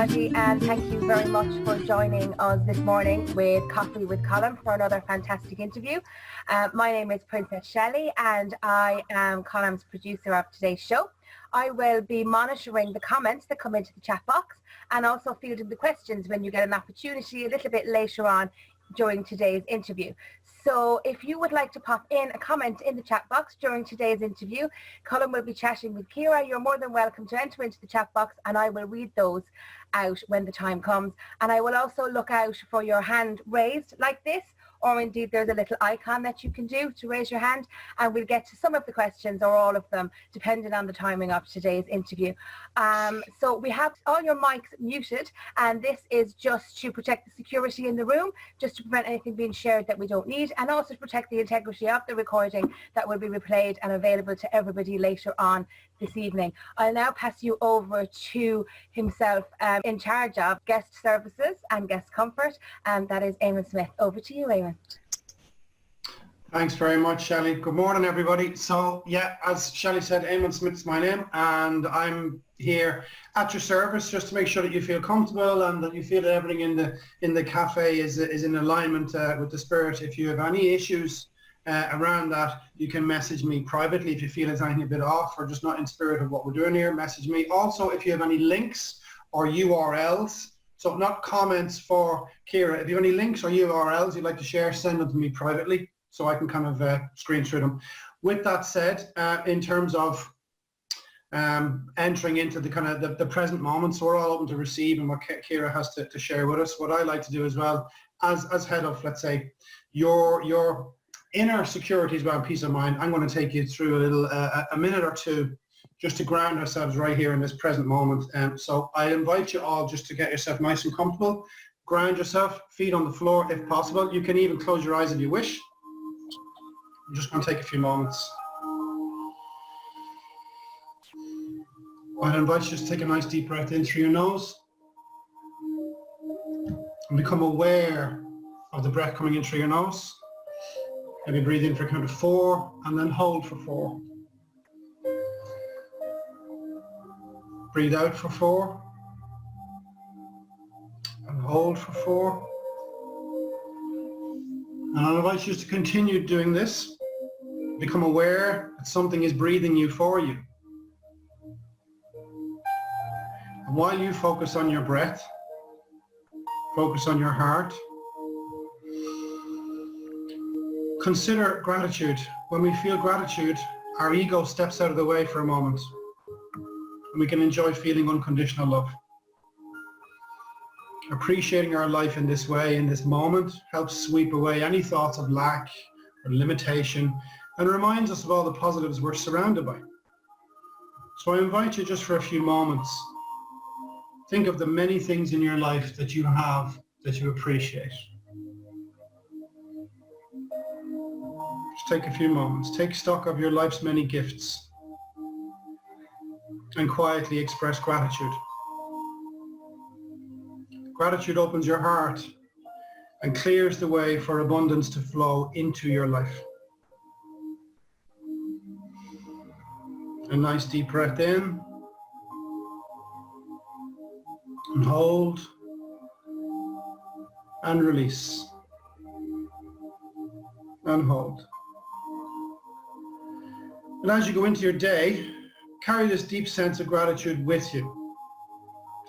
everybody, and thank you very much for joining us this morning with Coffee with Colm for another fantastic interview. My name is Princess Shelley and I am Colm's producer of today's show. I will be monitoring the comments that come into the chat box and also fielding the questions when you get an opportunity a little bit later on during today's interview. So if you would like to pop in a comment in the chat box during today's interview, Colm will be chatting with Ciara. You're more than welcome to enter into the chat box and I will read those out when the time comes. And I will also look out for your hand raised like this, or indeed there's a little icon that you can do to raise your hand, and we'll get to some of the questions or all of them depending on the timing of today's interview. So we have all your mics muted, and this is just to protect the security in the room, just to prevent anything being shared that we don't need, and also to protect the integrity of the recording that will be replayed and available to everybody later on this evening. I'll now pass you over to himself, in charge of guest services and guest comfort, and that is Eamonn Smith. Over to you, Eamonn. Thanks very much, Shelley. Good morning, everybody. So, yeah, as Shelley said, Eamonn Smith's my name, and I'm here at your service just to make sure that you feel comfortable and that you feel that everything in the cafe is in alignment with the spirit. If you have any issues around that, you can message me privately if you feel it's anything a bit off or just not in spirit of what we're doing here. Message me. Also, if you have any links or URLs, so not comments for Ciara, if you have any links or URLs you'd like to share, send them to me privately so I can kind of screen through them. With that said, in terms of entering into the kind of the present moment, so we're all open to receive and what Ciara has to share with us. What I like to do as well, as head of, let's say, your inner security as well, peace of mind, I'm going to take you through a little a minute or two just to ground ourselves right here in this present moment. So I invite you all just to get yourself nice and comfortable, ground yourself, feet on the floor if possible. You can even close your eyes if you wish. I'm just going to take a few moments. I'd invite you to take a nice deep breath in through your nose and become aware of the breath coming in through your nose. Maybe breathe in for a count of 4 and then hold for 4. Breathe out for 4 and hold for 4. And I invite you to continue doing this. Become aware that something is breathing you for you. And while you focus on your breath, focus on your heart, consider gratitude. When we feel gratitude, our ego steps out of the way for a moment and we can enjoy feeling unconditional love. Appreciating our life in this way, in this moment, helps sweep away any thoughts of lack or limitation and reminds us of all the positives we're surrounded by. So I invite you just for a few moments, think of the many things in your life that you have that you appreciate. Just take a few moments, take stock of your life's many gifts and quietly express gratitude. Gratitude opens your heart and clears the way for abundance to flow into your life. A nice deep breath in and hold and release and hold. And as you go into your day, carry this deep sense of gratitude with you.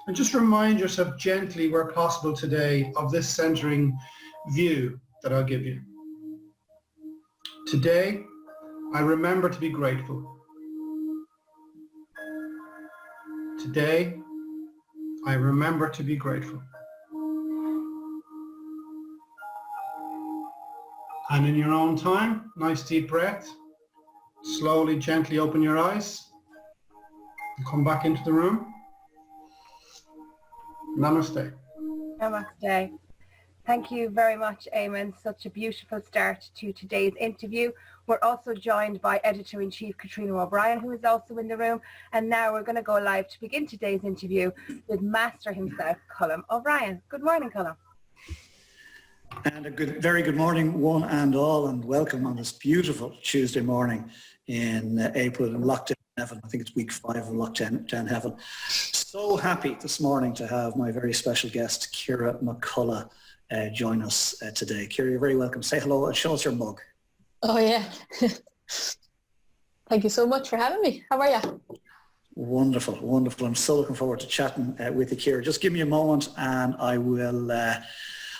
And just remind yourself gently where possible today of this centering view that I'll give you. Today, I remember to be grateful. Today, I remember to be grateful. And in your own time, nice deep breath. Slowly, gently open your eyes and come back into the room. Namaste. Namaste. Thank you very much, Eamonn. Such a beautiful start to today's interview. We're also joined by Editor-in-Chief Ciara O'Brien, who is also in the room. And now we're going to go live to begin today's interview with Master himself, Colm O'Brien. Good morning, Colm. And a very good morning, one and all, and welcome on this beautiful Tuesday morning in April in Lockdown Heaven. I think it's week 5 of Lockdown Heaven. So happy this morning to have my very special guest, Ciara McCullough, join us today. Ciara, you're very welcome. Say hello and show us your mug. Oh, yeah. Thank you so much for having me. How are you? Wonderful, wonderful. I'm so looking forward to chatting with you, Ciara. Just give me a moment and I will I'll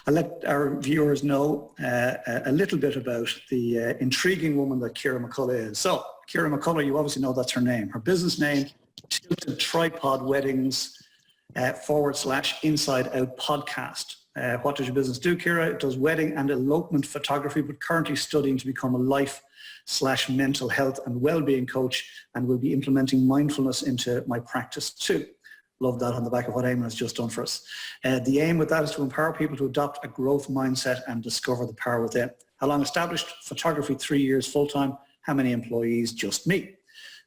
let our viewers know a little bit about the intriguing woman that Ciara McCullough is. So, Ciara McCullough, you obviously know that's her name. Her business name, Tilted Tripod Weddings / InsideOut podcast. What does your business do, Ciara? It does wedding and elopement photography, but currently studying to become a life/mental health and well-being coach, and will be implementing mindfulness into my practice too. Love that on the back of what Eamonn has just done for us. The aim with that is to empower people to adopt a growth mindset and discover the power within. How long established? Photography, 3 years full-time. How many employees? Just me.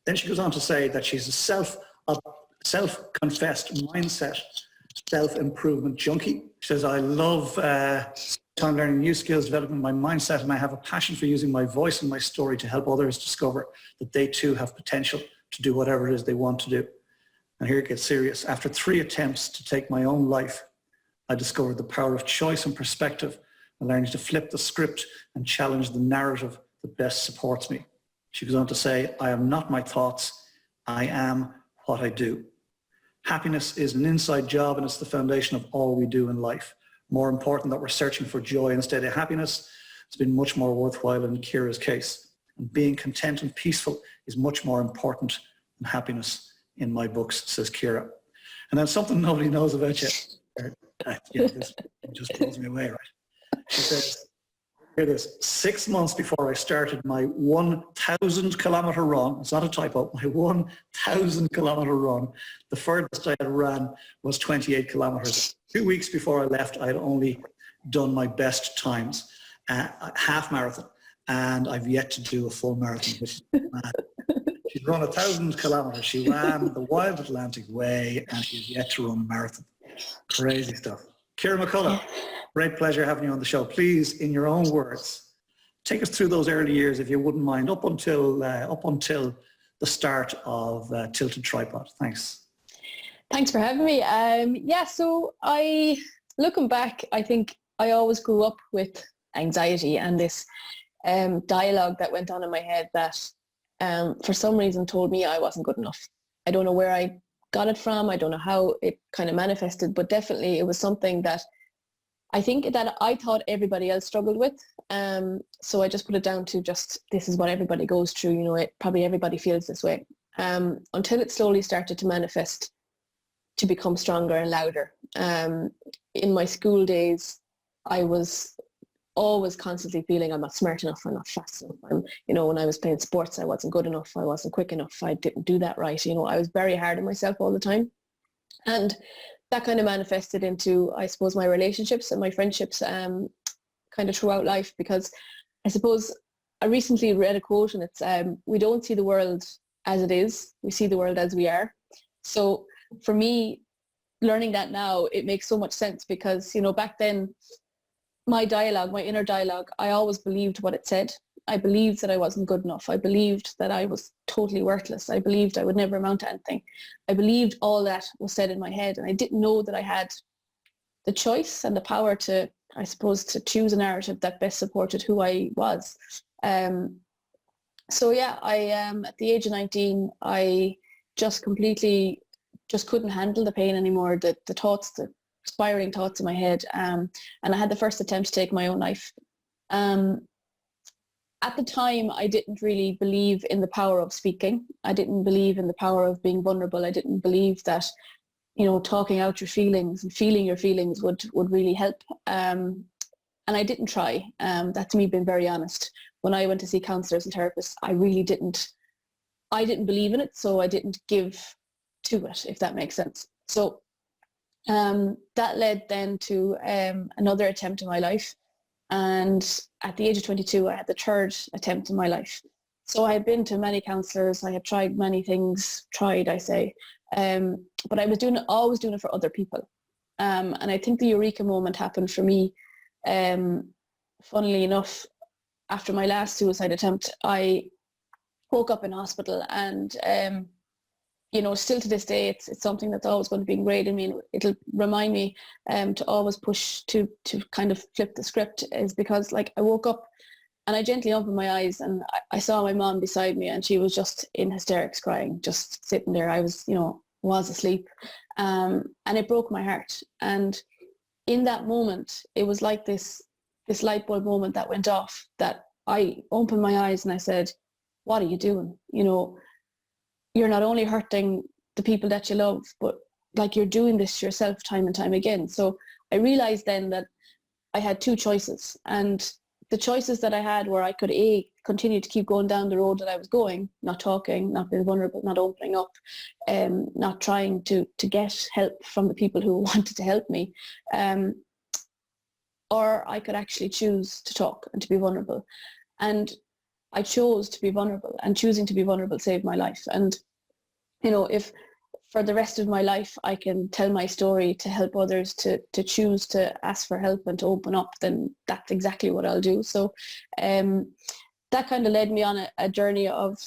Then she goes on to say that she's a self-confessed mindset self-improvement junkie. She says, I love time learning new skills, developing my mindset, and I have a passion for using my voice and my story to help others discover that they too have potential to do whatever it is they want to do. And here it gets serious. After 3 attempts to take my own life, I discovered the power of choice and perspective and learning to flip the script and challenge the narrative that best supports me. She goes on to say, I am not my thoughts. I am what I do. Happiness is an inside job and it's the foundation of all we do in life. More important that we're searching for joy instead of happiness. It's been much more worthwhile in Ciara's case. And being content and peaceful is much more important than happiness in my books, says Ciara. And then something nobody knows about you. This just blows me away, right? She says, hear this, 6 months before I started my 1,000 kilometre run, it's not a typo, my 1,000 kilometre run, the furthest I had ran was 28 kilometres. 2 weeks before I left, I had only done my best times, half marathon, and I've yet to do a full marathon, which is mad. She's run 1,000 kilometres, she ran the Wild Atlantic Way, and she's yet to run a marathon. Crazy stuff. Ciara McCullough, great pleasure having you on the show. Please, in your own words, take us through those early years, if you wouldn't mind, up until the start of Tilted Tripod. Thanks. Thanks for having me. So looking back, I think I always grew up with anxiety and this dialogue that went on in my head that for some reason told me I wasn't good enough. I don't know where I got it from. I don't know how it kind of manifested, but definitely it was something that I think that I thought everybody else struggled with. So I just put it down to just, this is what everybody goes through. You know, probably everybody feels this way. Until it slowly started to manifest, to become stronger and louder. In my school days, I was always constantly feeling I'm not smart enough, I'm not fast enough. When I was playing sports, I wasn't good enough, I wasn't quick enough, I didn't do that right. I was very hard on myself all the time. And that kind of manifested into, I suppose, my relationships and my friendships kind of throughout life, because I suppose I recently read a quote and it's, we don't see the world as it is, we see the world as we are. So for me, learning that now, it makes so much sense because, back then, my inner dialogue, I always believed what it said. I believed that I wasn't good enough. I believed that I was totally worthless. I believed I would never amount to anything. I believed all that was said in my head, and I didn't know that I had the choice and the power to, I suppose, to choose a narrative that best supported who I was. At the age of 19, I just couldn't handle the pain anymore, the thoughts, the spiraling thoughts in my head, and I had the first attempt to take my own life. At the time, I didn't really believe in the power of speaking. I didn't believe in the power of being vulnerable. I didn't believe that, talking out your feelings and feeling your feelings would really help. And I didn't try. That's me being very honest. When I went to see counsellors and therapists, I didn't believe in it, so I didn't give to it, if that makes sense. So that led then to another attempt in my life. And at the age of 22, I had the third attempt in my life. So I had been to many counsellors. I had tried many things, but I was always doing it for other people. And I think the eureka moment happened for me. Funnily enough, after my last suicide attempt, I woke up in hospital and still to this day, it's something that's always going to be ingrained in me. It'll remind me to always push to kind of flip the script, is because like I woke up and I gently opened my eyes and I saw my mom beside me, and she was just in hysterics crying, just sitting there. I was, was asleep, and it broke my heart. And in that moment, it was like this light bulb moment that went off, that I opened my eyes and I said, what are you doing? You're not only hurting the people that you love, but like you're doing this to yourself time and time again. So I realized then that I had two choices, and the choices that I had were I could continue to keep going down the road that I was going, not talking, not being vulnerable, not opening up, not trying to get help from the people who wanted to help me, or I could actually choose to talk and to be vulnerable. And I chose to be vulnerable, and choosing to be vulnerable saved my life. And, if for the rest of my life I can tell my story to help others to choose to ask for help and to open up, then that's exactly what I'll do. So that kind of led me on a journey of,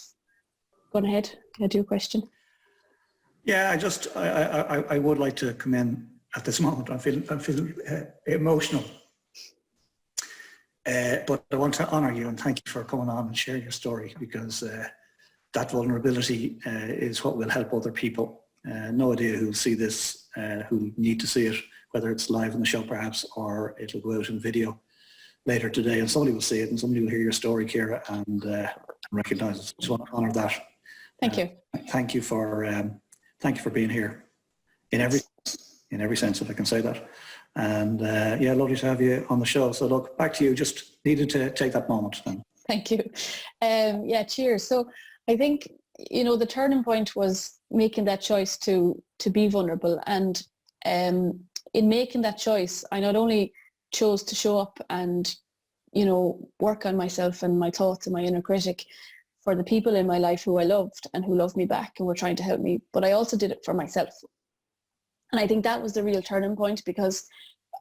going ahead, can I do a question? Yeah, I would like to come in at this moment. I'm feeling emotional. But I want to honour you and thank you for coming on and sharing your story, because that vulnerability is what will help other people. No idea who'll see this, who need to see it, whether it's live in the show perhaps, or it'll go out in video later today, and somebody will see it and somebody will hear your story, Ciara, and recognise it. So I honour that. Thank you. Thank you for being here in every sense, if I can say that. And lovely to have you on the show. So look, back to you. Just needed to take that moment then. Thank you. Cheers. So I think, the turning point was making that choice to be vulnerable. And in making that choice, I not only chose to show up and, work on myself and my thoughts and my inner critic for the people in my life who I loved and who loved me back and were trying to help me, but I also did it for myself. And I think that was the real turning point, because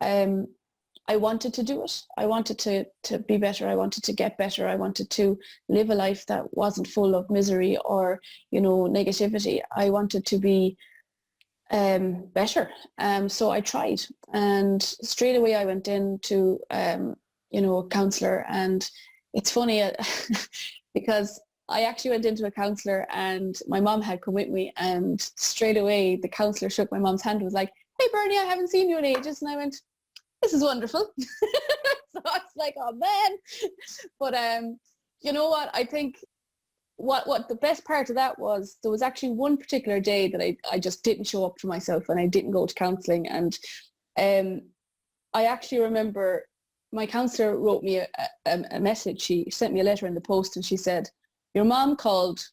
I wanted to do it. I wanted to be better. I wanted to get better. I wanted to live a life that wasn't full of misery or, negativity. I wanted to be better. So I tried, and straight away I went into, a counsellor. And it's funny because I actually went into a counsellor and my mom had come with me, and straight away the counsellor shook my mom's hand and was like, hey Bernie, I haven't seen you in ages. And I went, this is wonderful. So I was like, oh man. But you know what, I think what the best part of that was, there was actually one particular day that I just didn't show up for myself and I didn't go to counselling. And I actually remember my counsellor wrote me a message. She sent me a letter in the post, and she said, your mom called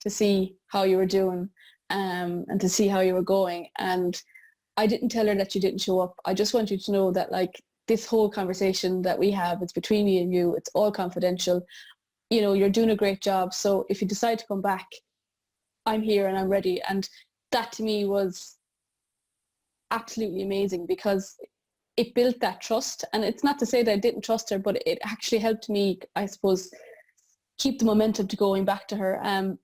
to see how you were doing and to see how you were going. And I didn't tell her that you didn't show up. I just want you to know that like this whole conversation that we have, it's between me and you. It's all confidential. You're doing a great job. So if you decide to come back, I'm here and I'm ready. And that to me was absolutely amazing, because it built that trust. And it's not to say that I didn't trust her, but it actually helped me, I suppose, keep the momentum to going back to her. And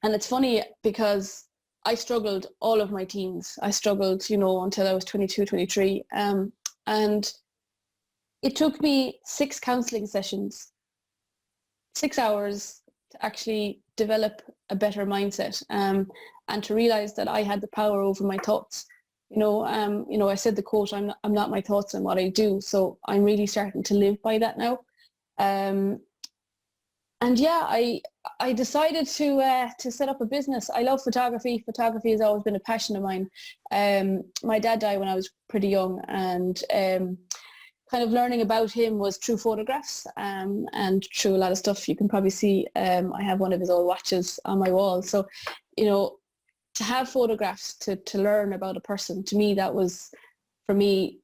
it's funny because I struggled all of my teens. I struggled, until I was 22, 23. And it took me 6 counselling sessions, 6 hours to actually develop a better mindset, and to realise that I had the power over my thoughts. I said the quote, I'm not my thoughts, and what I do. So I'm really starting to live by that now. And yeah, I decided to set up a business. I love photography. Photography has always been a passion of mine. My dad died when I was pretty young, and kind of learning about him was through photographs and through a lot of stuff. You can probably see I have one of his old watches on my wall. So, to have photographs to learn about a person, to me, that was, for me,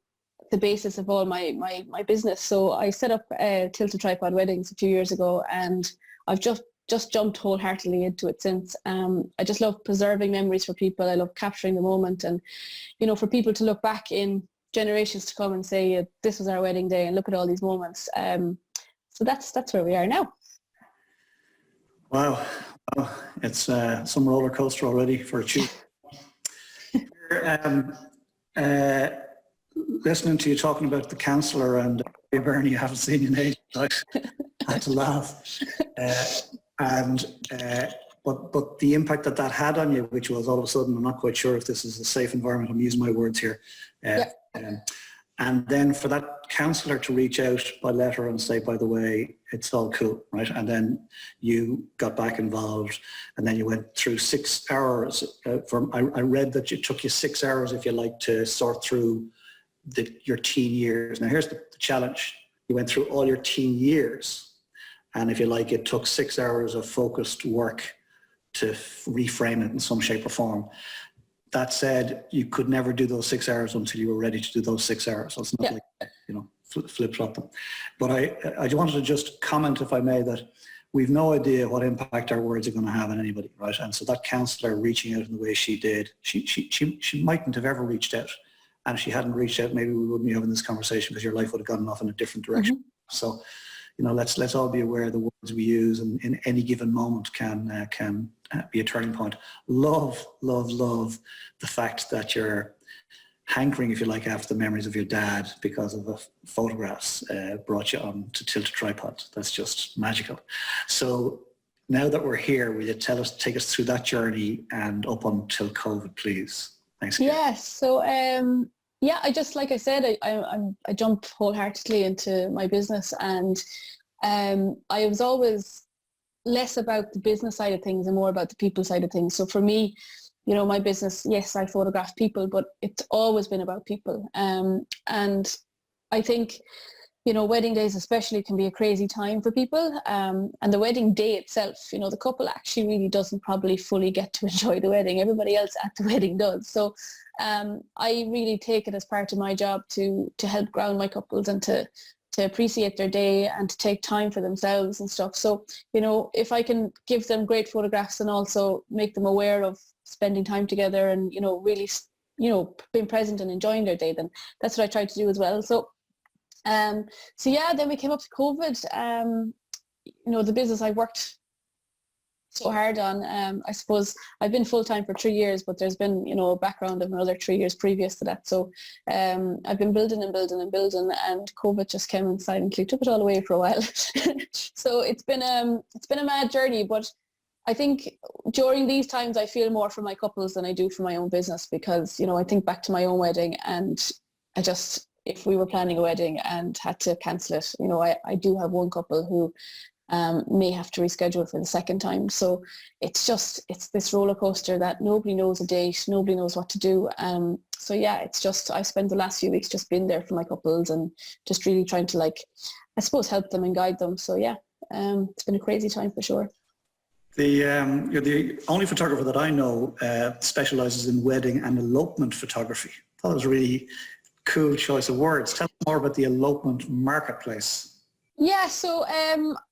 the basis of all my business. So I set up Tilted Tripod Weddings a few years ago, and I've just jumped wholeheartedly into it since. I just love preserving memories for people. I love capturing the moment, and for people to look back in generations to come and say, this was our wedding day, and look at all these moments. So that's where we are now. Wow, It's some roller coaster already for a Tuesday. Listening to you talking about the counsellor and Bernie, I haven't seen you in ages. I had to laugh. But the impact that had on you, which was all of a sudden, I'm not quite sure if this is a safe environment, I'm using my words here. And then for that counsellor to reach out by letter and say, by the way, it's all cool, right? And then you got back involved, and then you went through 6 hours. I read that it took you 6 hours, if you like, to sort through your teen years. Now here's the challenge. You went through all your teen years, and if you like, it took 6 hours of focused work to reframe it in some shape or form. That said, you could never do those 6 hours until you were ready to do those 6 hours. So it's not like, flip-flop them. But I wanted to just comment, if I may, that we've no idea what impact our words are going to have on anybody, right? And so that counsellor reaching out in the way she did, she mightn't have ever reached out. And if she hadn't reached out, maybe we wouldn't be having this conversation, because your life would have gone off in a different direction. Mm-hmm. So, let's all be aware the words we use in any given moment can be a turning point. Love the fact that you're hankering, if you like, after the memories of your dad because of the photographs brought you on to tilt a tripod. That's just magical. So now that we're here, will you take us through that journey and up until COVID, please? Thanks. Yes. So I just, like I said, I jumped wholeheartedly into my business, and I was always less about the business side of things and more about the people side of things. So for me, my business, yes, I photograph people, but it's always been about people. And I think, wedding days especially can be a crazy time for people. And the wedding day itself, the couple actually really doesn't probably fully get to enjoy the wedding. Everybody else at the wedding does. So I really take it as part of my job to help ground my couples and to appreciate their day and to take time for themselves and stuff. So, if I can give them great photographs and also make them aware of spending time together and, really, being present and enjoying their day, then that's what I try to do as well. So, then we came up to COVID. The business I worked so hard on, I suppose I've been full-time for 3 years, but there's been, a background of another 3 years previous to that. So I've been building, and COVID just came and silently took it all away for a while. So it's been a mad journey, but I think during these times I feel more for my couples than I do for my own business, because, I think back to my own wedding, and if we were planning a wedding and had to cancel it, I do have one couple who may have to reschedule for the second time. So it's this roller coaster that nobody knows a date, nobody knows what to do. I spent the last few weeks just being there for my couples and just really trying to, I suppose, help them and guide them. So it's been a crazy time for sure. You're the only photographer that I know specialises in wedding and elopement photography. That was a really cool choice of words. Tell me more about the elopement marketplace. Yeah, so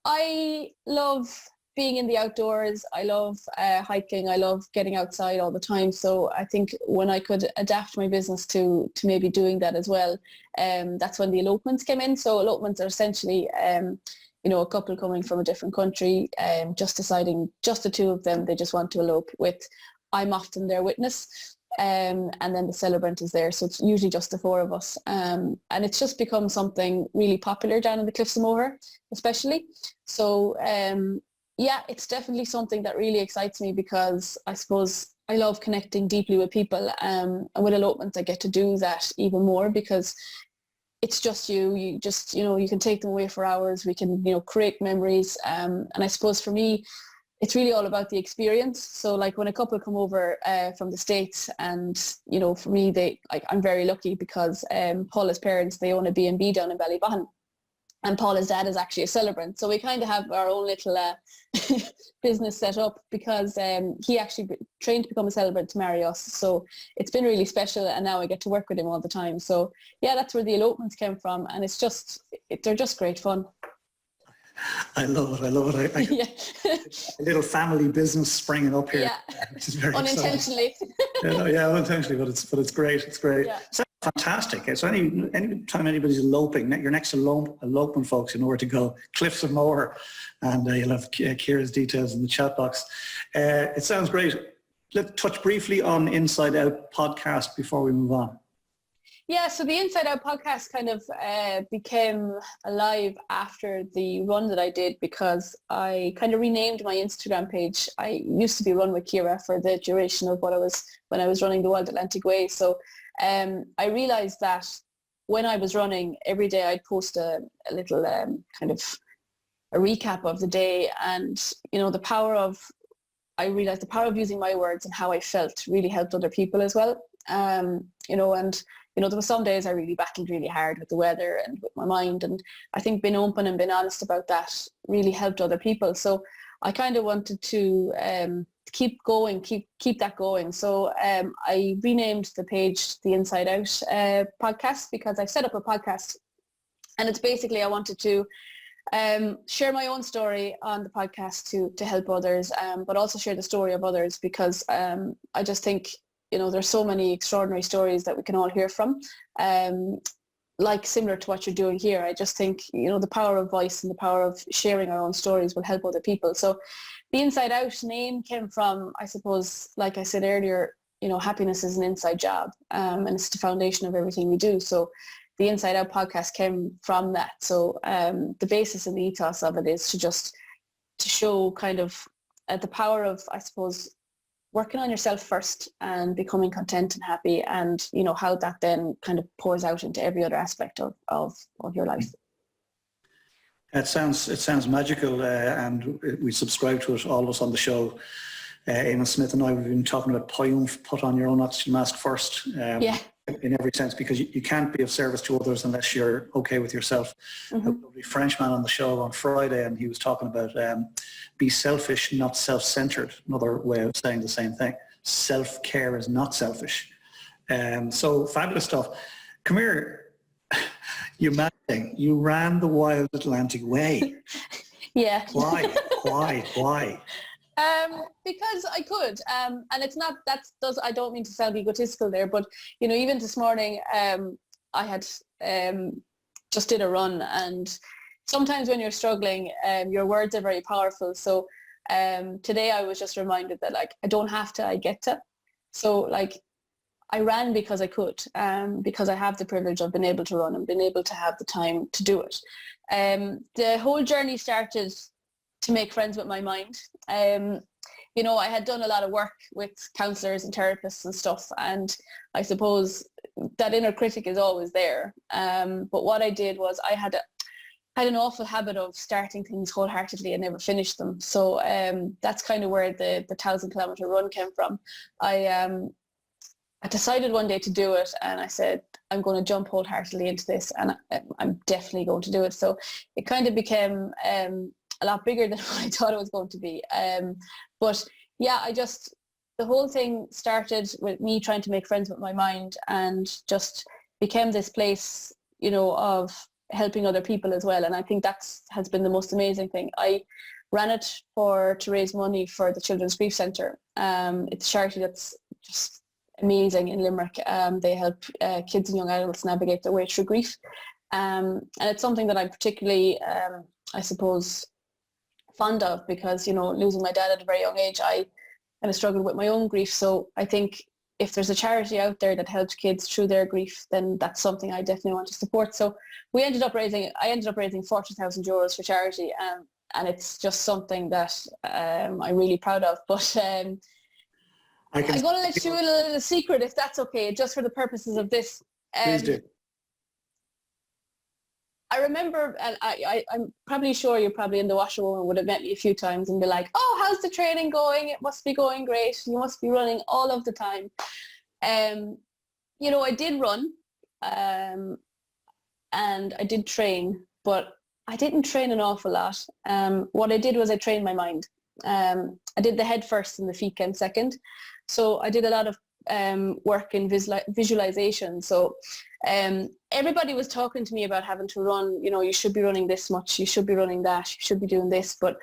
I love being in the outdoors. I love hiking. I love getting outside all the time. So I think when I could adapt my business to maybe doing that as well, that's when the elopements came in. So elopements are essentially, a couple coming from a different country, just deciding, just the two of them, they just want to elope with. I'm often their witness. And then the celebrant is there, so it's usually just the four of us, and it's just become something really popular down in the Cliffs of Moher especially. So it's definitely something that really excites me, because I suppose I love connecting deeply with people, and with elopements I get to do that even more, because it's just you just you can take them away for hours, we can create memories, and I suppose for me it's really all about the experience. So when a couple come over from the States, and, for me, I'm very lucky because Paula's parents, they own a B&B down in Ballybahan, and Paula's dad is actually a celebrant. So we kind of have our own little business set up, because he actually trained to become a celebrant to marry us. So it's been really special, and now I get to work with him all the time. So that's where the elopements came from, and they're just great fun. I love it. A little family business springing up here, which is very unintentionally. unintentionally, but it's great. It's great. Yeah. So fantastic. So any time anybody's eloping, you're next to elopement folks, you know where to go. Cliffs of Moher, and you'll have Ciara's details in the chat box. It sounds great. Let's touch briefly on Inside Out podcast before we move on. Yeah, so the Inside Out podcast kind of became alive after the run that I did, because I kind of renamed my Instagram page. I used to be Run with Ciara for the duration of when I was running the Wild Atlantic Way. So I realized that when I was running, every day I'd post a little kind of a recap of the day, and I realized the power of using my words and how I felt really helped other people as well. There were some days I really battled really hard with the weather and with my mind, and I think being open and being honest about that really helped other people. So I kind of wanted to keep that going. So I renamed the page the Inside Out podcast, because I've set up a podcast, and it's basically I wanted to share my own story on the podcast to help others, but also share the story of others, because I just think, there's so many extraordinary stories that we can all hear from, like similar to what you're doing here. I just think, the power of voice and the power of sharing our own stories will help other people. So the Inside Out name came from, I suppose, like I said earlier, happiness is an inside job, and it's the foundation of everything we do. So the Inside Out podcast came from that. So the basis and the ethos of it is to show kind of the power of, I suppose, working on yourself first and becoming content and happy, and how that then kind of pours out into every other aspect of your life. It sounds magical, and we subscribe to it, all of us on the show. Eamonn Smith and I, we've been talking about put on your own oxygen mask first. In every sense, because you can't be of service to others unless you're okay with yourself. Mm-hmm. A lovely Frenchman on the show on Friday, and he was talking about be selfish, not self-centered. Another way of saying the same thing. Self-care is not selfish. So fabulous stuff. Come here. You mad thing. You ran the Wild Atlantic Way. Yeah. Why? Because I could, and it's not, I don't mean to sound egotistical there, but even this morning I had just did a run, and sometimes when you're struggling, your words are very powerful. So today I was just reminded that I don't have to, I get to. So I ran because I could, because I have the privilege of being able to run and being able to have the time to do it. The whole journey started to make friends with my mind. I had done a lot of work with counsellors and therapists and stuff, and I suppose that inner critic is always there. But what I did was I had an awful habit of starting things wholeheartedly and never finished them. So that's kind of where the 1,000-kilometre run came from. I decided one day to do it, and I said, I'm going to jump wholeheartedly into this, and I'm definitely going to do it. So it kind of became a lot bigger than what I thought it was going to be. But yeah, the whole thing started with me trying to make friends with my mind, and just became this place, of helping other people as well. And I think that has been the most amazing thing. I ran it to raise money for the Children's Grief Centre. It's a charity that's just amazing in Limerick. They help kids and young adults navigate their way through grief. And it's something that I'm particularly, I suppose, fond of, because losing my dad at a very young age, I kind of struggled with my own grief. So I think if there's a charity out there that helps kids through their grief, then that's something I definitely want to support. So I ended up raising 40,000 euros for charity, and it's just something that I'm really proud of. But I'm going to let you in a little secret, if that's okay, just for the purposes of this. Please do. I remember, and I'm probably sure you're probably in the washerwoman would have met me a few times and be like, oh, how's the training going? It must be going great. You must be running all of the time. I did run, and I did train, but I didn't train an awful lot. What I did was I trained my mind. I did the head first and the feet came second. So I did a lot of work in visualization. So everybody was talking to me about having to run, you should be running this much, you should be running that, you should be doing this. But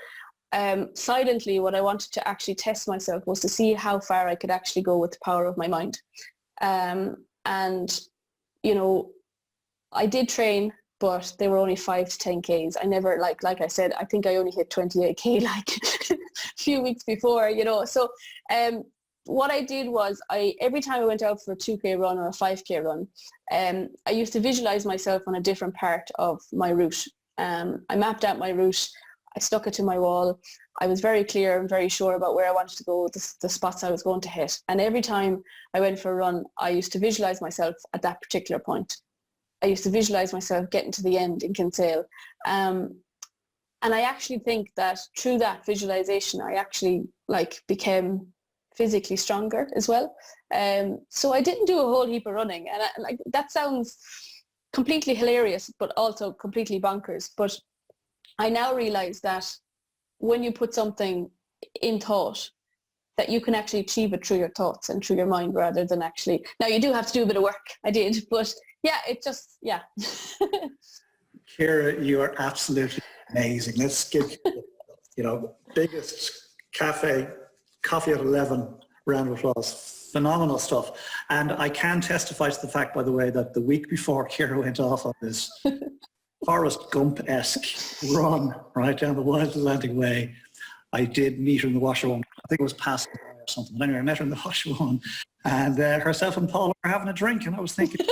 silently, what I wanted to actually test myself was to see how far I could actually go with the power of my mind. And you know, I did train, but they were only 5 to 10 Ks. I never, like I said, I think I only hit 28K like a few weeks before, you know. So what I did was every time I went out for a 2K run or a 5K run, I used to visualize myself on a different part of my route. I mapped out my route. I stuck it to my wall. I was very clear and very sure about where I wanted to go, the spots I was going to hit. And every time I went for a run, I used to visualize myself at that particular point. I used to visualize myself getting to the end in Kinsale. And I actually think that through that visualization, I actually became physically stronger as well. So I didn't do a whole heap of running. And that sounds completely hilarious, but also completely bonkers. But I now realize that when you put something in thought, that you can actually achieve it through your thoughts and through your mind rather than actually, now you do have to do a bit of work, I did, but yeah, it just, yeah. Ciara, you are absolutely amazing. Let's give you, biggest coffee at 11 round of applause. Phenomenal stuff. And I can testify to the fact, by the way, that the week before Ciara went off on this Forrest Gump-esque run right down the Wild Atlantic Way, I did meet her in the washerwoman. I think it was past or something. But anyway, I met her in the washerwoman, and herself and Paul were having a drink, and I was thinking,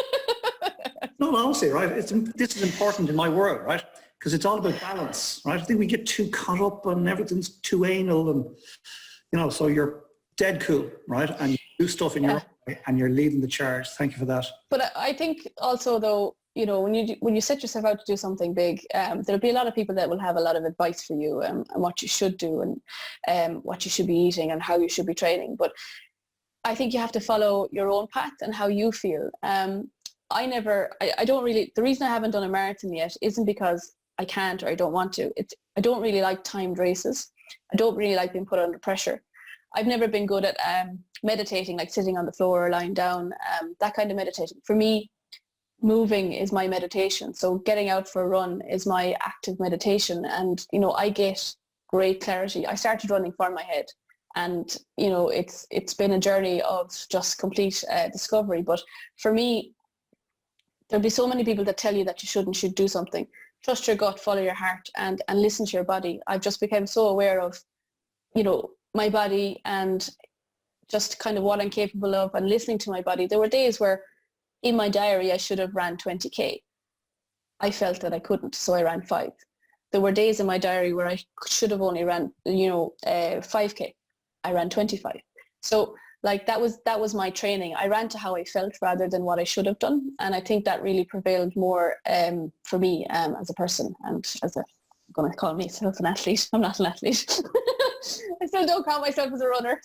no, honestly, right? This is important in my world, right? Because it's all about balance, right? I think we get too caught up and everything's too anal, and so you're dead cool, right? And you do stuff in your own way, and you're leading the charge. Thank you for that. But I think also, though, when you set yourself out to do something big, there'll be a lot of people that will have a lot of advice for you and what you should do and what you should be eating and how you should be training. But I think you have to follow your own path and how you feel. I don't really, the reason I haven't done a marathon yet isn't because I can't or I don't want to. I don't really like timed races. I don't really like being put under pressure. I've never been good at meditating, like sitting on the floor or lying down, that kind of meditating. For me, moving is my meditation. So getting out for a run is my active meditation. And, I get great clarity. I started running for my head. And, it's been a journey of just complete discovery. But for me, there'll be so many people that tell you that you should do something. Trust your gut, follow your heart, and listen to your body. I've just become so aware of, my body and just kind of what I'm capable of and listening to my body. There were days where in my diary I should have ran 20K. I felt that I couldn't, so I ran 5. There were days in my diary where I should have only ran, 5K. I ran 25. So that was my training. I ran to how I felt rather than what I should have done. And I think that really prevailed more for me as a person and I'm going to call myself an athlete. I'm not an athlete. I still don't count myself as a runner.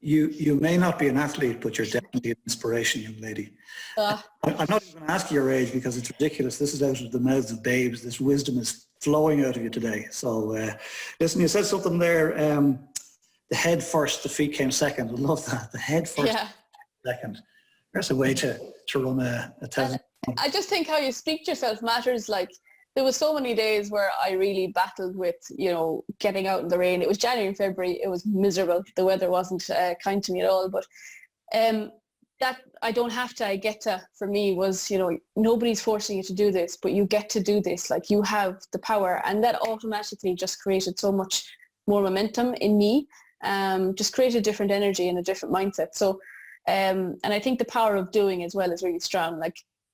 You may not be an athlete, but you're definitely an inspiration, young lady. I'm not even going to ask your age because it's ridiculous. This is out of the mouths of babes. This wisdom is flowing out of you today. So listen, you said something there. The head first, the feet came second. I love that. The head first, second. There's a way to run a 1,000. I just think how you speak to yourself matters. There was so many days where I really battled with, getting out in the rain. It was January and February. It was miserable. The weather wasn't kind to me at all. But that I don't have to, I get to, for me was, nobody's forcing you to do this, but you get to do this. You have the power. And that automatically just created so much more momentum in me, just created a different energy and a different mindset. So, and I think the power of doing as well is really strong.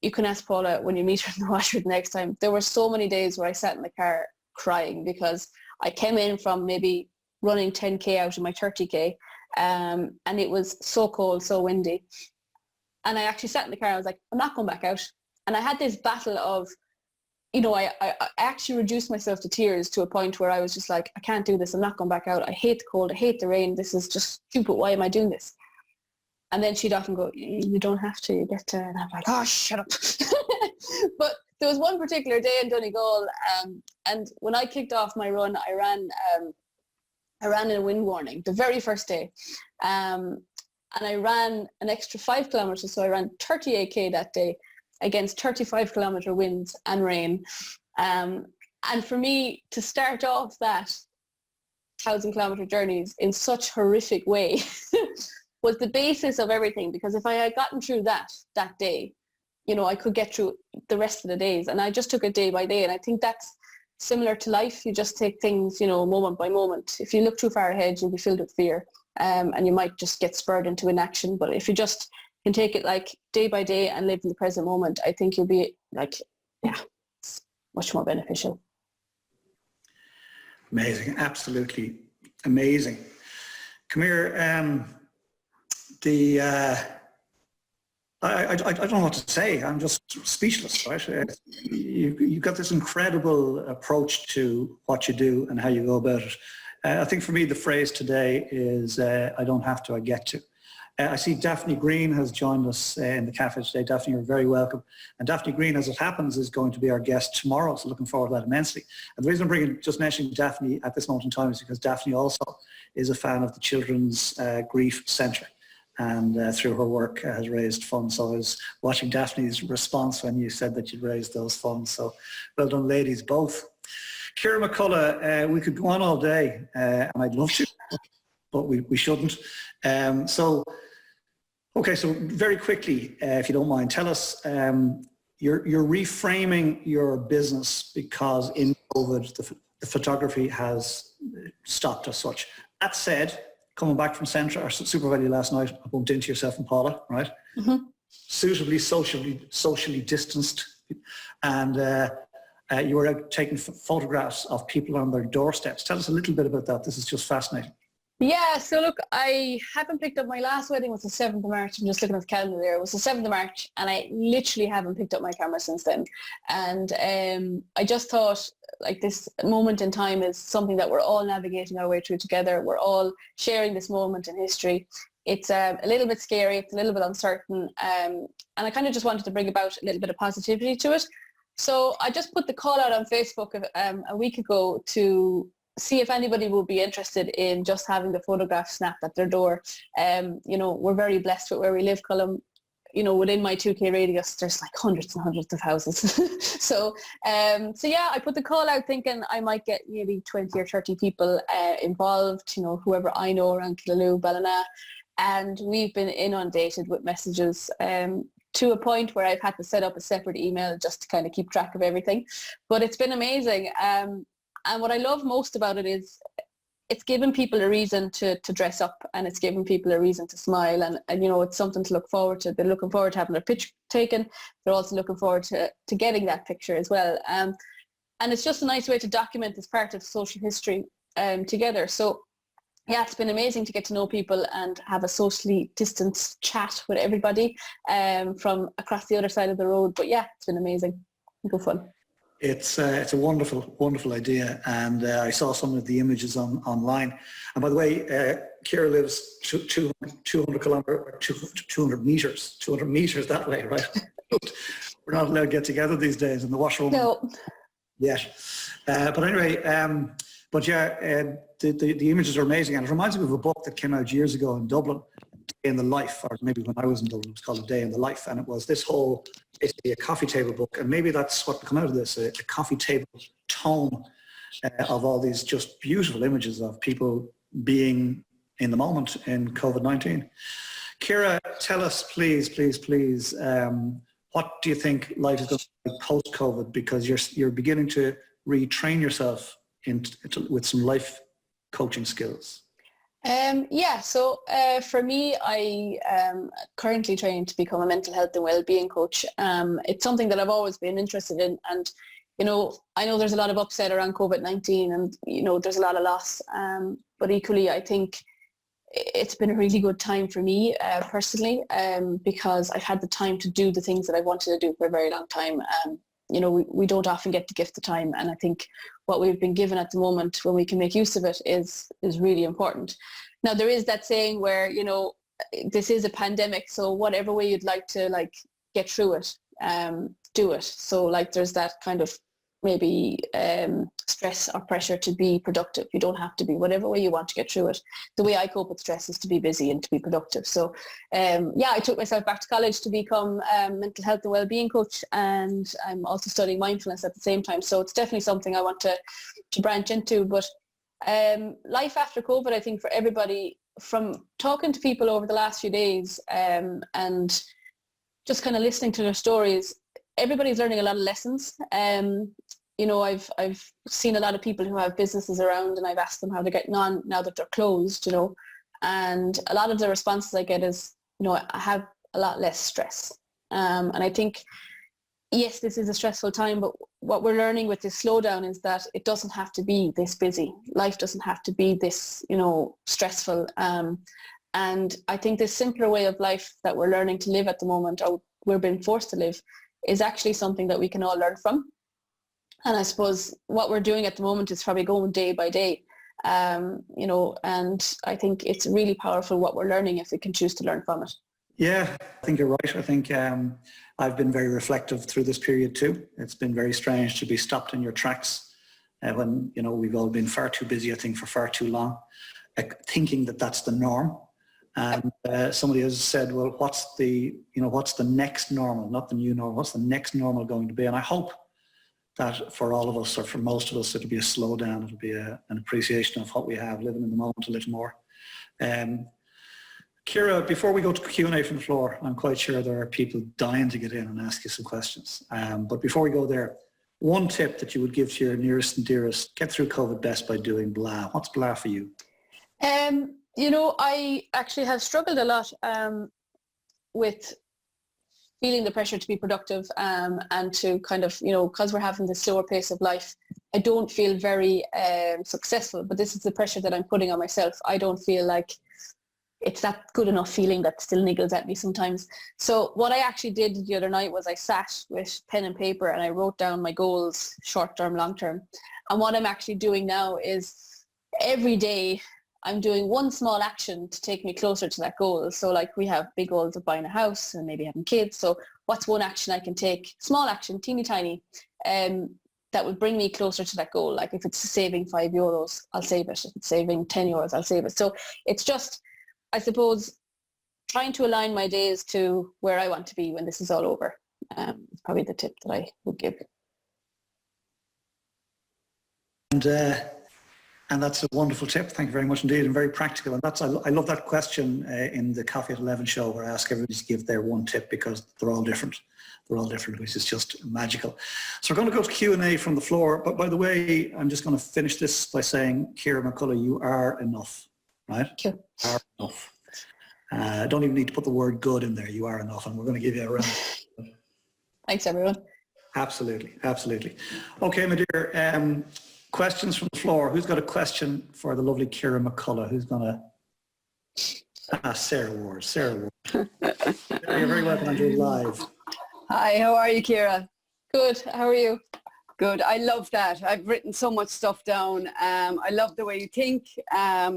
You can ask Paula when you meet her in the washer the next time. There were so many days where I sat in the car crying because I came in from maybe running 10K out of my 30K and it was so cold, so windy. And I actually sat in the car and I was like, I'm not going back out. And I had this battle of, I actually reduced myself to tears to a point where I was just like, I can't do this. I'm not going back out. I hate the cold. I hate the rain. This is just stupid. Why am I doing this? And then she'd often go, you don't have to, you get to, and I'm like, oh, shut up. But there was one particular day in Donegal, and when I kicked off my run, I ran in a wind warning the very first day. And I ran an extra 5 kilometers, so I ran 38K that day against 35 kilometer winds and rain. And for me to start off that 1,000 kilometer journeys in such horrific way was the basis of everything, because if I had gotten through that day, I could get through the rest of the days. And I just took it day by day. And I think that's similar to life. You just take things, moment by moment. If you look too far ahead, you'll be filled with fear, and you might just get spurred into inaction. But if you just can take it like day by day and live in the present moment, I think you'll be it's much more beneficial. Amazing, absolutely amazing. Come here, I don't know what to say. I'm just speechless, right? You've got this incredible approach to what you do and how you go about it. I think for me, the phrase today is, I don't have to, I get to. I see Daphne Green has joined us in the cafe today. Daphne, you're very welcome. And Daphne Green, as it happens, is going to be our guest tomorrow, so looking forward to that immensely. And the reason I'm just mentioning Daphne at this moment in time is because Daphne also is a fan of the Children's Grief Centre, and through her work has raised funds. So I was watching Daphne's response when you said that you'd raised those funds. So well done, ladies, both. Ciara McCullough, we could go on all day, and I'd love to, but we shouldn't. So very quickly, if you don't mind, tell us, you're reframing your business because in COVID, the photography has stopped as such. That said, coming back from Super Valley last night, I bumped into yourself and Paula, right? Mm-hmm. Suitably socially distanced, and you were out taking photographs of people on their doorsteps. Tell us a little bit about that. This is just fascinating. Yeah, so look, I haven't picked up, my last wedding was the 7th of March. I'm just looking at the calendar there. It was the 7th of March, and I literally haven't picked up my camera since then. And I just thought, like, this moment in time is something that we're all navigating our way through together. We're all sharing this moment in history. It's a little bit scary, it's a little bit uncertain, and I kind of just wanted to bring about a little bit of positivity to it. So I just put the call out on Facebook a week ago to see if anybody would be interested in just having the photograph snapped at their door. We're very blessed with where we live, Colm. Within my 2K radius, there's like hundreds and hundreds of houses. So yeah, I put the call out thinking I might get maybe 20 or 30 people involved, whoever I know around Killaloe, Ballina. And we've been inundated with messages to a point where I've had to set up a separate email just to kind of keep track of everything. But it's been amazing. And what I love most about it is it's given people a reason to dress up, and it's given people a reason to smile, and it's something to look forward to. They're looking forward to having their picture taken. They're also looking forward to getting that picture as well. And it's just a nice way to document this part of social history together. So yeah, it's been amazing to get to know people and have a socially distanced chat with everybody from across the other side of the road. But yeah, it's been amazing. Good fun. It's a wonderful, wonderful idea, and I saw some of the images online. And by the way, Ciara lives 200 meters that way, right? We're not allowed to get together these days in the washroom. No. Yes. But anyway, the images are amazing, and it reminds me of a book that came out years ago in Dublin, Day in the Life, or maybe when I was in Dublin it was called A Day in the Life, and it was this whole, basically a coffee table book, and maybe that's what will come out of this, a coffee table tome of all these just beautiful images of people being in the moment in COVID-19. Ciara, tell us please, what do you think life is going to be post-COVID, because you're beginning to retrain yourself with some life coaching skills? So for me, I am currently training to become a mental health and well-being coach. It's something that I've always been interested in, and I know there's a lot of upset around COVID-19, and there's a lot of loss, but equally I think it's been a really good time for me personally, because I've had the time to do the things that I wanted to do for a very long time. We don't often get the gift of time, and I think what we've been given at the moment, when we can make use of it, is really important. Now, there is that saying where, this is a pandemic, so whatever way you'd like to get through it, do it. So there's that kind of maybe stress or pressure to be productive. You don't have to be, whatever way you want to get through it. The way I cope with stress is to be busy and to be productive. So I took myself back to college to become a mental health and well-being coach, and I'm also studying mindfulness at the same time. So it's definitely something I want to branch into. But life after COVID, I think for everybody, from talking to people over the last few days, and just kind of listening to their stories, everybody's learning a lot of lessons. You know, I've seen a lot of people who have businesses around, and I've asked them how they're getting on now that they're closed, you know, and a lot of the responses I get is, you know, I have a lot less stress. And I think, yes, this is a stressful time, but what we're learning with this slowdown is that it doesn't have to be this busy. Life doesn't have to be this, you know, stressful. And I think this simpler way of life that we're learning to live at the moment, or we're being forced to live, is actually something that we can all learn from. And I suppose what we're doing at the moment is probably going day by day, you know, and I think it's really powerful what we're learning if we can choose to learn from it. Yeah, I think you're right. I think I've been very reflective through this period too. It's been very strange to be stopped in your tracks when, you know, we've all been far too busy, I think, for far too long, thinking that that's the norm. And somebody has said, well, what's the next normal, not the new normal, what's the next normal going to be? And I hope that for all of us, or for most of us, it'll be a slowdown, it'll be an appreciation of what we have, living in the moment a little more. Ciara, before we go to Q&A from the floor, I'm quite sure there are people dying to get in and ask you some questions. But before we go there, one tip that you would give to your nearest and dearest, get through COVID best by doing blah. What's blah for you? You know, I actually have struggled a lot with feeling the pressure to be productive and to kind of, you know, because we're having this slower pace of life, I don't feel very successful, but this is the pressure that I'm putting on myself. I don't feel like it's that good enough feeling that still niggles at me sometimes. So what I actually did the other night was I sat with pen and paper and I wrote down my goals, short term, long term. And what I'm actually doing now is every day I'm doing one small action to take me closer to that goal. So like we have big goals of buying a house and maybe having kids. So what's one action I can take, small action, teeny tiny, that would bring me closer to that goal? Like if it's saving €5, I'll save it. If it's saving €10, I'll save it. So it's just, I suppose, trying to align my days to where I want to be when this is all over. It's probably the tip that I would give. And that's a wonderful tip. Thank you very much indeed, and very practical. And that's, I love that question in the Coffee at 11 show where I ask everybody to give their one tip because they're all different. They're all different, which is just magical. So we're going to go to Q&A from the floor. But by the way, I'm just going to finish this by saying, Ciara McCullough, you are enough, right? Thank you. You are enough. Don't even need to put the word good in there. You are enough. And we're going to give you a round. Thanks, everyone. Absolutely. Absolutely. Okay, my dear. Questions from the floor. Who's got a question for the lovely Ciara McCullough? Who's going to... Sarah Warde. Sarah Warde. You're very welcome on your live. Hi, how are you, Ciara? Good. How are you? Good. I love that. I've written so much stuff down. I love the way you think. I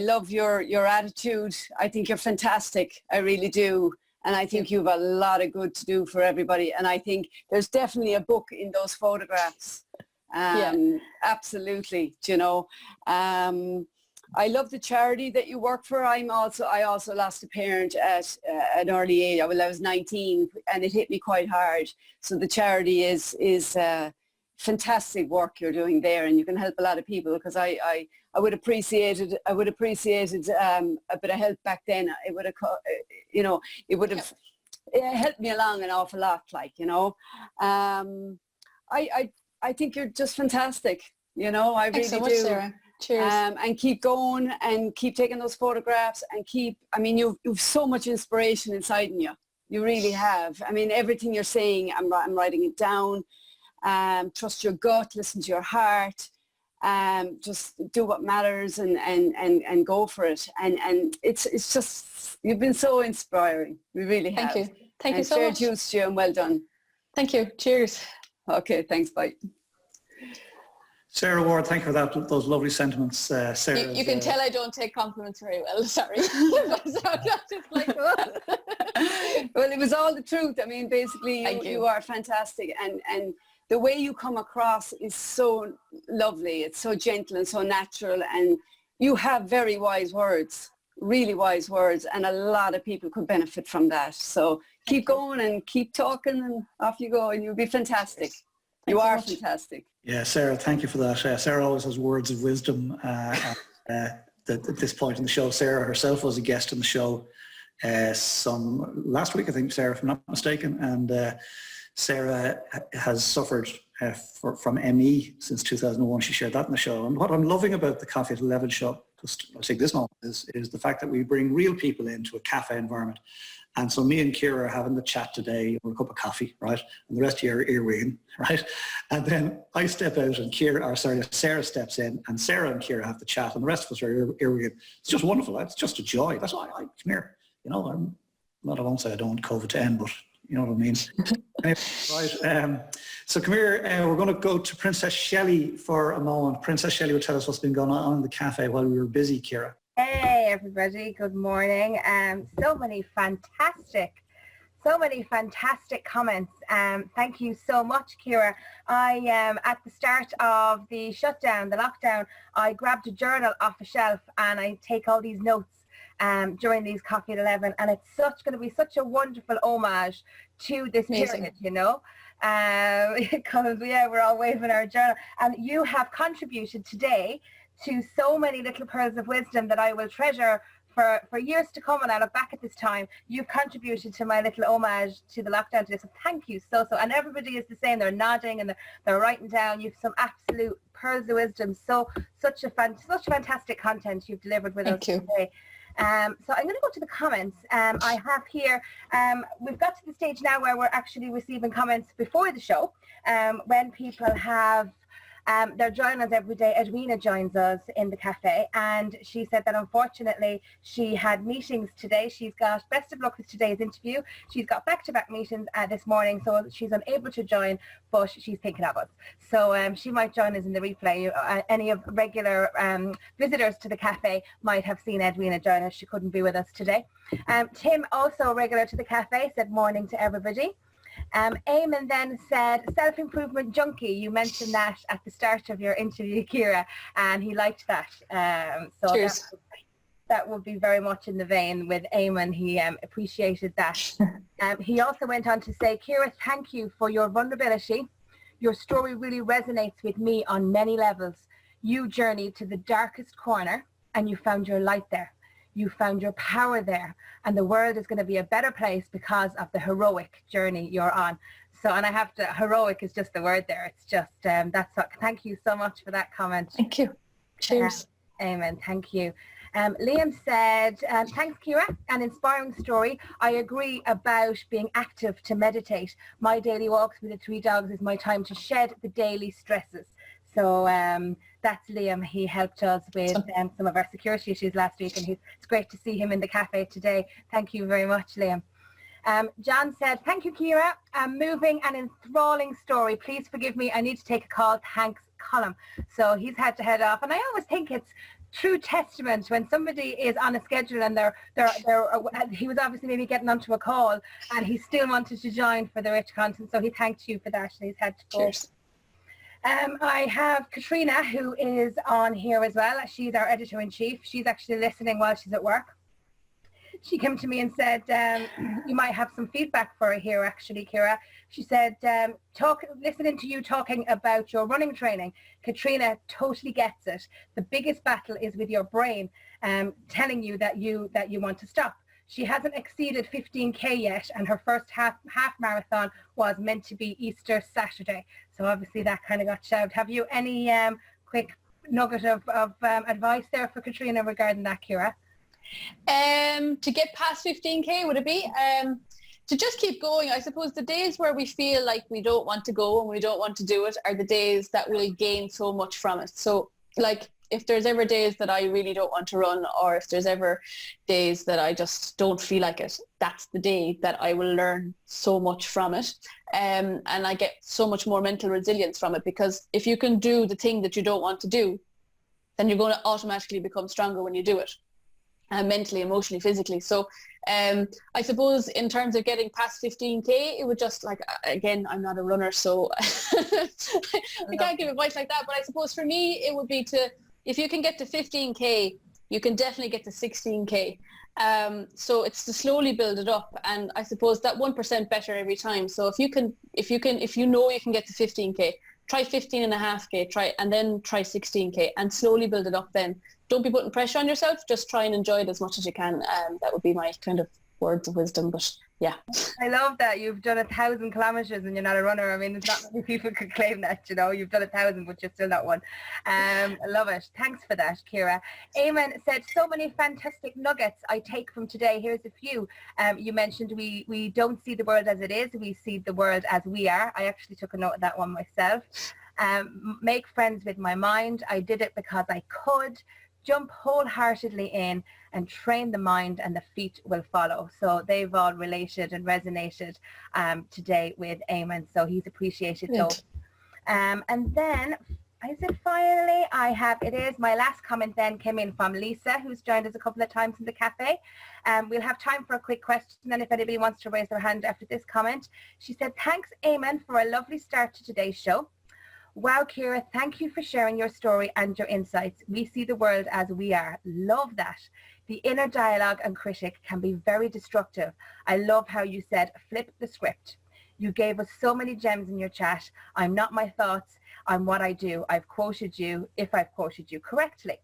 love your attitude. I think you're fantastic. I really do. And I think you have a lot of good to do for everybody. And I think there's definitely a book in those photographs. Absolutely, you know. I love the charity that you work for. I also lost a parent at an early age. Well, I was 19 and it hit me quite hard. So the charity is fantastic work you're doing there, and you can help a lot of people, because I would appreciate it. I would appreciated a bit of help back then. It would have, you know, it would have helped me along an awful lot, like, you know. I think you're just fantastic, you know. I Thanks really so much, do. Sarah. Cheers. And keep going and keep taking those photographs and keep, I mean, you've so much inspiration inside in you. You really have. I mean, everything you're saying, I'm writing it down. Trust your gut, listen to your heart. Just do what matters and go for it. And it's just, you've been so inspiring. We really have. Thank you. Thank you so fair much. dues to you, and well done. Thank you. Cheers. Okay, thanks, bye. Sarah Warde, thank you for those lovely sentiments. Sarah, You can tell I don't take compliments very well. Sorry. So just like, well, it was all the truth. I mean, basically, you are fantastic, and the way you come across is so lovely. It's so gentle and so natural, and you have very wise words, really wise words, and a lot of people could benefit from that. So keep going and keep talking, and off you go, and you'll be fantastic. You are fantastic. Yeah, Sarah, thank you for that. Sarah always has words of wisdom at this point in the show. Sarah herself was a guest on the show last week, I think, Sarah, if I'm not mistaken, and Sarah has suffered from ME since 2001. She shared that in the show. And what I'm loving about the Coffee at 11 show, I'll take this moment, is the fact that we bring real people into a cafe environment. And so me and Ciara are having the chat today over a cup of coffee, right? And the rest of you are earwigging, right? And then I step out and Sarah steps in, and Sarah and Ciara have the chat, and the rest of us are earwigging. It's just wonderful. It's just a joy. That's why I come here. You know, I'm not, I won't say I don't want COVID to end, but you know what I mean. Anyway, right. So come here. We're going to go to Princess Shelley for a moment. Princess Shelley will tell us what's been going on in the cafe while we were busy, Ciara. Hey everybody, good morning. So many fantastic comments. Thank you so much, Ciara. I at the start of the shutdown, the lockdown, I grabbed a journal off a shelf and I take all these notes during these Coffee at 11, and it's going to be such a wonderful homage to this period, you know, because we're all waving our journal, and you have contributed today to so many little pearls of wisdom that I will treasure for years to come. And I look back at this time, you've contributed to my little homage to the lockdown today. So thank you so. And everybody is the same. They're nodding and they're writing down. You've some absolute pearls of wisdom. Such fantastic content you've delivered with us today. So I'm going to go to the comments. I have here, we've got to the stage now where we're actually receiving comments before the show, when people have they're joining us every day. Edwina joins us in the cafe, and she said that unfortunately she had meetings today. She's got, best of luck with today's interview, she's got back-to-back meetings this morning, so she's unable to join, but she's thinking of us. So she might join us in the replay. Any of regular visitors to the cafe might have seen Edwina join us. She couldn't be with us today. Tim, also regular to the cafe, said morning to everybody. Eamonn then said, self-improvement junkie. You mentioned that at the start of your interview, Ciara, and he liked that. So cheers. That would be very much in the vein with Eamonn. He appreciated that. He also went on to say, Ciara, thank you for your vulnerability. Your story really resonates with me on many levels. You journeyed to the darkest corner and you found your light there. You found your power there, and the world is going to be a better place because of the heroic journey you're on. So, and I have to, heroic is just the word there. It's just, that's what, thank you so much for that comment. Thank you. Cheers. Amen. Thank you. Liam said, thanks, Ciara, an inspiring story. I agree about being active to meditate. My daily walks with the 3 dogs is my time to shed the daily stresses. So that's Liam. He helped us with some of our security issues last week, and it's great to see him in the cafe today. Thank you very much, Liam. John said, thank you, Ciara. A moving and enthralling story. Please forgive me. I need to take a call. Thanks, Colm. So he's had to head off. And I always think it's true testament when somebody is on a schedule and he was obviously maybe getting onto a call and he still wanted to join for the rich content. So he thanked you for that, and he's had to go. Cheers. I have Katrina, who is on here as well. She's our editor-in-chief. She's actually listening while she's at work. She came to me and said, you might have some feedback for her here, actually, Ciara. She said, listening to you talking about your running training, Katrina totally gets it. The biggest battle is with your brain telling you that you want to stop. She hasn't exceeded 15K yet, and her first half marathon was meant to be Easter Saturday. So obviously that kind of got shelved. Have you any quick nugget of advice there for Katrina regarding that, Ciara? To get past 15K, would it be? To just keep going. I suppose the days where we feel like we don't want to go and we don't want to do it are the days that will gain so much from it. So like, if there's ever days that I really don't want to run, or if there's ever days that I just don't feel like it, that's the day that I will learn so much from it. And I get so much more mental resilience from it, because if you can do the thing that you don't want to do, then you're going to automatically become stronger when you do it, mentally, emotionally, physically. So I suppose in terms of getting past 15K, it would just, like, again, I'm not a runner, so I can't give advice like that. But I suppose for me, it would be to, if you can get to 15K, you can definitely get to 16K. So it's to slowly build it up, and I suppose that 1% better every time. So if you know you can get to 15K, try 15.5K, and then try 16K, and slowly build it up. Then don't be putting pressure on yourself. Just try and enjoy it as much as you can. That would be my kind of words of wisdom. But yeah. I love that you've done 1,000 kilometres and you're not a runner. I mean, there's not many people could claim that, you know. You've done 1,000, but you're still not one. I love it. Thanks for that, Ciara. Eamonn said, so many fantastic nuggets I take from today. Here's a few. You mentioned we don't see the world as it is. We see the world as we are. I actually took a note of that one myself. Make friends with my mind. I did it because I could. Jump wholeheartedly in and train the mind, and the feet will follow. So they've all related and resonated today with Eamonn. So he's appreciated those. And then, is it finally? It is. My last comment then came in from Lisa, who's joined us a couple of times in the cafe. We'll have time for a quick question, and if anybody wants to raise their hand after this comment. She said, thanks, Eamonn, for a lovely start to today's show. Wow, Ciara, thank you for sharing your story and your insights. We see the world as we are. Love that. The inner dialogue and critic can be very destructive. I love how you said, flip the script. You gave us so many gems in your chat. I'm not my thoughts. I'm what I do. I've quoted you, if I've quoted you correctly.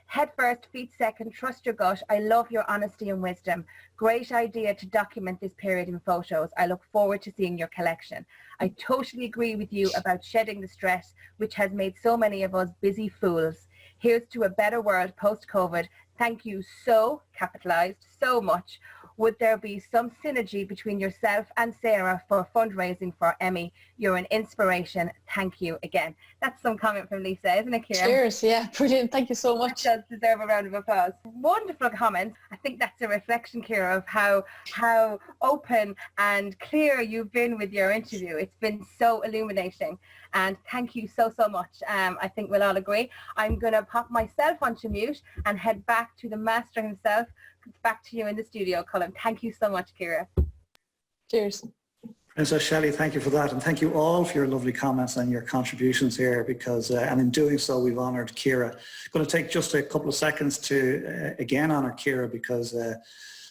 Head first, feet second, trust your gut. I love your honesty and wisdom. Great idea to document this period in photos. I look forward to seeing your collection. I totally agree with you about shedding the stress, which has made so many of us busy fools. Here's to a better world post-COVID. Thank you so, capitalized, so much. Would there be some synergy between yourself and Sarah for fundraising for Emmy? You're an inspiration. Thank you again. That's some comment from Lisa, isn't it, Ciara? Cheers. Yeah, brilliant. Thank you so much. That does deserve a round of applause. Wonderful comment. I think that's a reflection, Ciara, of how open and clear you've been with your interview. It's been so illuminating. And thank you so much. I think we'll all agree. I'm going to pop myself onto mute and head back to the master himself. Back to you in the studio, Colm. Thank you so much, Ciara. Cheers. Princess Shelley, thank you for that, and thank you all for your lovely comments and your contributions here, because, and in doing so, we've honoured Ciara. I'm going to take just a couple of seconds to again honour Ciara, because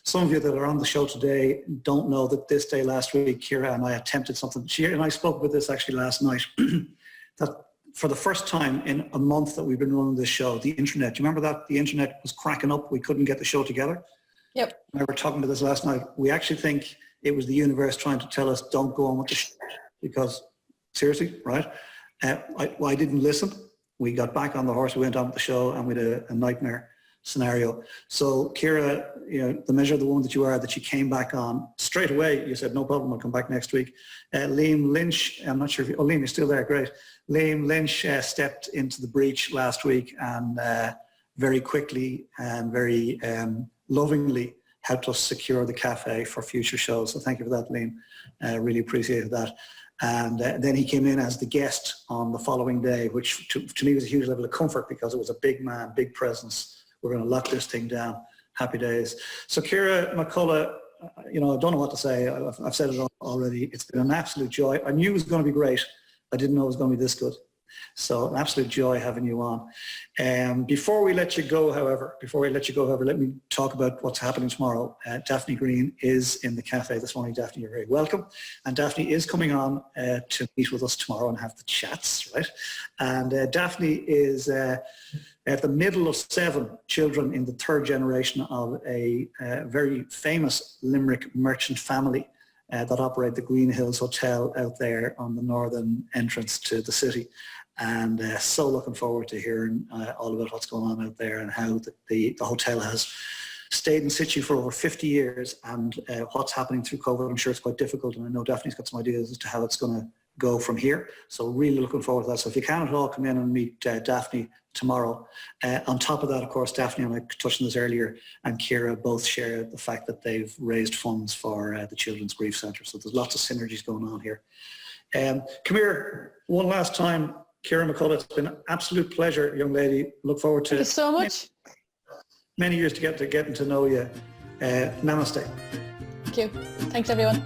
some of you that are on the show today don't know that this day last week, Ciara and I attempted something. She and I spoke about this actually last night, that for the first time in a month that we've been running this show, the internet, do you remember that? The internet was cracking up. We couldn't get the show together. Yep. I were talking about this last night. We actually think it was the universe trying to tell us, don't go on with the show, because seriously, right? I didn't listen. We got back on the horse, we went on with the show, and we had a nightmare scenario. So Ciara, you know, the measure of the woman that you are, that you came back on straight away. You said, no problem, I'll come back next week. Liam Lynch, I'm not sure if you, Liam, you're still there, great. Liam Lynch stepped into the breach last week and very quickly and very lovingly helped us secure the cafe for future shows. So thank you for that, Liam. Really appreciated that. And then he came in as the guest on the following day, which to me was a huge level of comfort, because it was a big man, big presence. We're going to lock this thing down. Happy days. So Ciara McCullough, you know, I don't know what to say. I've said it already. It's been an absolute joy. I knew it was going to be great. I didn't know it was going to be this good. So an absolute joy having you on. Before we let you go, however, let me talk about what's happening tomorrow. Daphne Green is in the cafe this morning. Daphne, you're very welcome. And Daphne is coming on to meet with us tomorrow and have the chats, right? And Daphne is at the middle of 7 children in the 3rd generation of a very famous Limerick merchant family that operate the Green Hills Hotel out there on the northern entrance to the city. And so looking forward to hearing all about what's going on out there and how the hotel has stayed in situ for over 50 years, and what's happening through COVID. I'm sure it's quite difficult, and I know Daphne's got some ideas as to how it's going to go from here. So really looking forward to that. So if you can at all, come in and meet Daphne tomorrow. On top of that, of course, Daphne, and I touched on this earlier, and Ciara both share the fact that they've raised funds for the Children's Grief Centre. So there's lots of synergies going on here. Come here one last time. Ciara McCullough, it's been an absolute pleasure, young lady. Look forward to Thank you so much. Many years to getting to know you. Namaste. Thank you. Thanks, everyone.